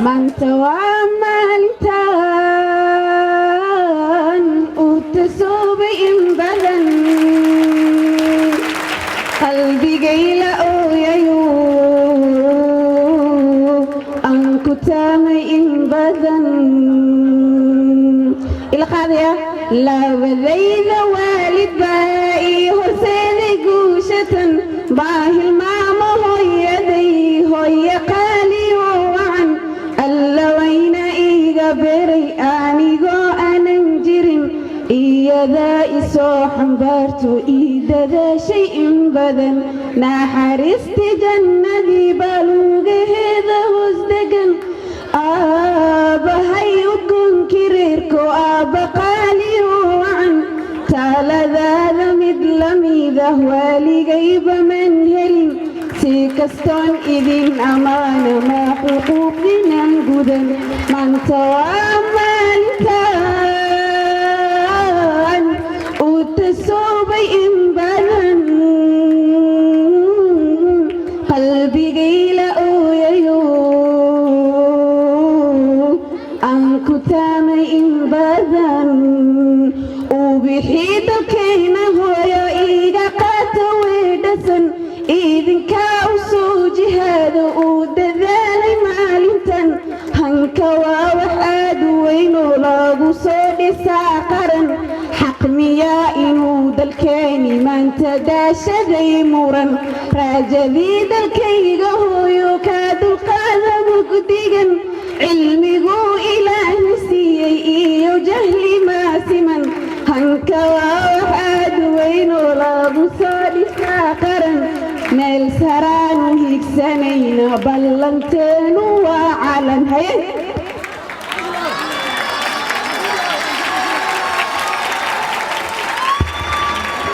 maanta waa maalintan uu tasoobay in badan qalbigayla ooyayo aan ku taamay in badan ila qaadaya labadayda waalid baa ii horseeday guushatan baahil maamo hooyaday hooye qaaliyo wacan alla wayna iiga beray anigoo aanan jirin iyadaa isoo xambaarto ii dadaashay in badan naxariisti jannadii baluugaheeda hoos degan aabahay udgonkii reerko aabba qaaliyo wacan taaladaada mid lamidah waaligayba man helin si kastoon idin ammaana maa xuquuqdinan gudan maanta waa maalintan uu tasoobay in badan qalbigayla ooyayo aan ku taamay in badan uu bixii dalkayna hooyo iiga qaata weedhasan idinkaa u soo jihaado uu dadaalay maalintan hanka waa wax aad u weynoo lagu soo dhisaa qaran xaq miyaa inuu dalkeeni maanta daashaday muran raajadii dalkayga hooyo kaa dulqaada mugdigan cilmiguu ilaahi siiyey iyo jahli maasiman hanka waa wax aad u weynoo lagu soo dhisaa qaran meel saraanu higsanayna ballanteenu waa calan haye